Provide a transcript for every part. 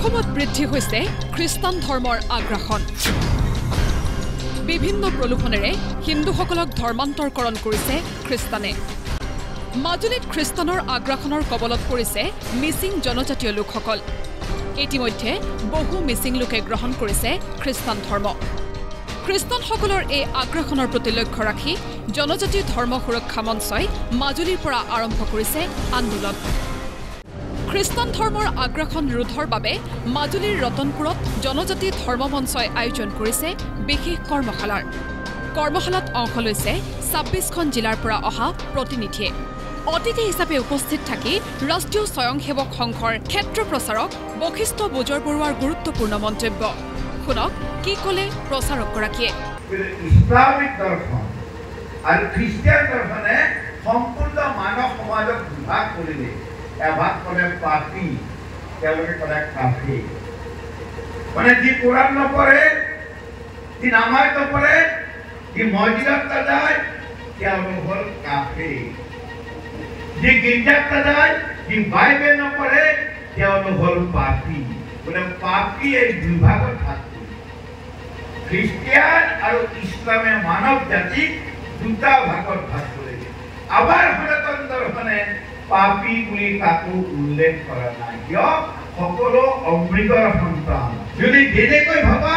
অসমত বৃদ্ধি হৈছে খ্ৰীষ্টান ধৰ্মৰ আগ্ৰাসন বিভিন্ন প্ৰলোভনেৰে হিন্দুসকলক ধৰ্মান্তৰকৰণ কৰিছে খ্ৰীষ্টানে মাজুলীত খ্ৰীষ্টানৰ আগ্ৰাসনৰ কবলত পৰিছে মিচিং জনজাতীয় লোকসকল ইতিমধ্যে বহু মিচিং লোকে গ্ৰহণ কৰিছে খ্ৰীষ্টান ধৰ্ম খ্ৰীষ্টানসকলৰ এই আগ্ৰাসনৰ প্ৰতি লক্ষ্য ৰাখি জনজাতীয় ধৰ্ম সুৰক্ষা মঞ্চই মাজুলীৰ পৰা আৰম্ভ কৰিছে আন্দোলন খ্ৰীষ্টান ধৰ্মৰ আগ্ৰাসন ৰোধৰ বাবে মাজুলীৰ ৰতনপুৰত জনজাতি ধৰ্ম মঞ্চই আয়োজন কৰিছে বিশেষ কৰ্মশালাত অংশ লৈছে ২৬খন জিলাৰ পৰা অহা প্ৰতিনিধিয়ে অতিথি হিচাপে উপস্থিত থাকি ৰাষ্ট্ৰীয় স্বয়ংসেৱক সংঘৰ ক্ষেত্ৰ প্ৰচাৰক বশিষ্ঠ বুজৰ বৰুৱাৰ গুৰুত্বপূৰ্ণ মন্তব্য শুনক কি ক'লে প্ৰচাৰকগৰাকীয়ে ইছলামিক দৰ্শন আৰু খ্ৰীষ্টিয়ান দৰ্শনে সম্পূৰ্ণ মানৱ সমাজক বিভাগ কৰিলে এভাগ কৰে পাপী তেওঁলোকে কৰে কাফি মানে যি কোরআন নপঢ়ে যি নামাজ নপঢ়ে যি মছজিদত নাযায় তেওঁলোক হ'ল কাফি যি গীৰ্জাত নাযায় যি বাইবেল নপঢ়ে তেওঁলোক হ'ল পাপী মানে পাপী এই বিভাগত ভাগ খ্ৰীষ্টিয়ান আৰু ইছলামে মানৱ জাতিক দুটা ভাগত ভাগ কৰিলে আবাৰ সনাতন দৰ্শনে পাপী বুলি কাকো উল্লেখ কৰা নাই কিয় সকলো অমৃতৰ সন্তান যদি যেনেকৈ ভাবা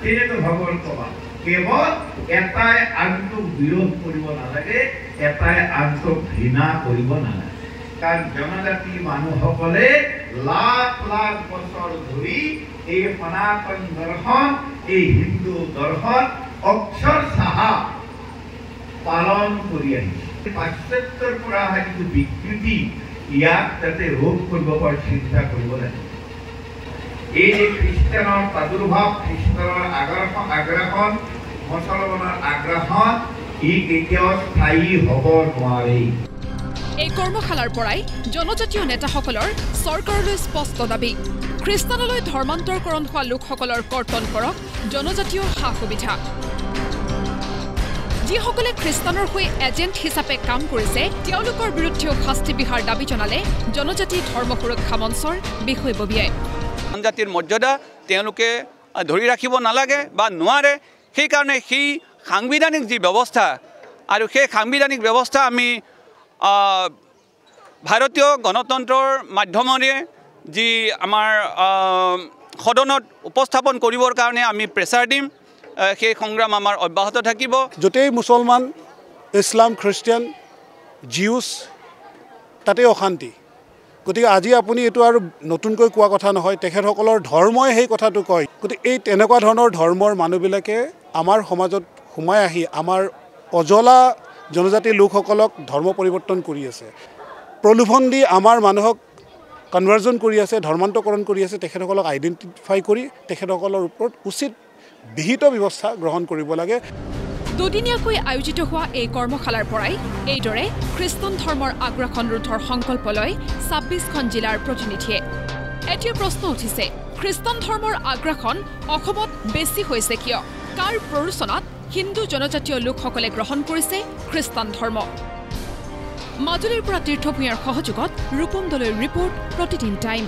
তেনেকৈ ভাবৰ কবা কেৱল এটাই আনটোক বিৰোধ কৰিব নালাগে এটাই আনটোক ঘৃণা কৰিব নালাগে কাৰণ জনজাতি মানুহসকলে লাখ লাখ বছৰ ধৰি এই সনাতন দৰ্শন এই হিন্দু দৰ্শন অক্ষৰ সাহা পালন কৰি আহিছে পাশ্চাত্যৰ পৰা অহা যিটো বিকৃতি ইয়াক যাতে ৰোধ কৰিব পৰা চিন্তা কৰিব লাগে এই যে খ্ৰীষ্টানৰ প্ৰাদুৰ্ভাৱ খ্ৰীষ্টানৰ আগ্ৰাসন মুছলমানৰ আগ্ৰাসন ই কেতিয়াও স্থায়ী হ'ব নোৱাৰে এই কৰ্মশালাৰ পৰাই জনজাতীয় নেতাসকলৰ চৰকাৰলৈ স্পষ্ট দাবী খ্ৰীষ্টানলৈ ধৰ্মান্তৰকৰণ হোৱা লোকসকলৰ কৰ্তন কৰক জনজাতীয় সা সুবিধা যিসকলে খ্ৰীষ্টানৰ হৈ এজেণ্ট হিচাপে কাম কৰিছে তেওঁলোকৰ বিৰুদ্ধেও শাস্তি বিহাৰ দাবী জনালে জনজাতি ধৰ্ম সুৰক্ষা মঞ্চৰ বিষয়ববীয়াই জনজাতিৰ মৰ্যাদা তেওঁলোকে ধৰি ৰাখিব নালাগে বা নোৱাৰে সেইকাৰণে সেই সাংবিধানিক যি ব্যৱস্থা আৰু সেই সাংবিধানিক ব্যৱস্থা আমি ভাৰতীয় গণতন্ত্ৰৰ মাধ্যমেৰে যি আমাৰ সদনত উপস্থাপন কৰিবৰ কাৰণে আমি প্ৰেছাৰ দিম সেই সংগ্ৰাম আমাৰ অব্যাহত থাকিব যতেই মুছলমান ইছলাম খ্ৰীষ্টিয়ান জিউছ তাতে অশান্তি গতিকে আজি আপুনি এইটো আৰু নতুনকৈ কোৱা কথা নহয় তেখেতসকলৰ ধৰ্মই সেই কথাটো কয় গতিকে এই তেনেকুৱা ধৰণৰ ধৰ্মৰ মানুহবিলাকে আমাৰ সমাজত সোমাই আহি আমাৰ অজলা জনজাতি লোকসকলক ধৰ্ম পৰিৱৰ্তন কৰি আছে প্ৰলোভন দি আমাৰ মানুহক কনভাৰ্জন কৰি আছে ধৰ্মান্তৰকৰণ কৰি আছে তেখেতসকলক আইডেণ্টিফাই কৰি তেখেতসকলৰ ওপৰত উচিত বিহিত ব্যৱস্থা গ্ৰহণ কৰিব লাগে দুদিনীয়াকৈ আয়োজিত হোৱা এই কৰ্মশালাৰ পৰাই এইদৰে খ্ৰীষ্টান ধৰ্মৰ আগ্ৰাসন ৰোধৰ সংকল্প লয় ২৬খন জিলাৰ প্ৰতিনিধিয়ে এতিয়া প্ৰশ্ন উঠিছে খ্ৰীষ্টান ধৰ্মৰ আগ্ৰাসন অসমত বেছি হৈছে কিয় কাৰ প্ৰৰোচনাত হিন্দু জনজাতীয় লোকসকলে গ্ৰহণ কৰিছে খ্ৰীষ্টান ধৰ্ম মাজুলীৰ পৰা তীৰ্থভূঞাৰ সহযোগত ৰূপম দলৈৰ ৰিপৰ্ট প্ৰতিদিন টাইম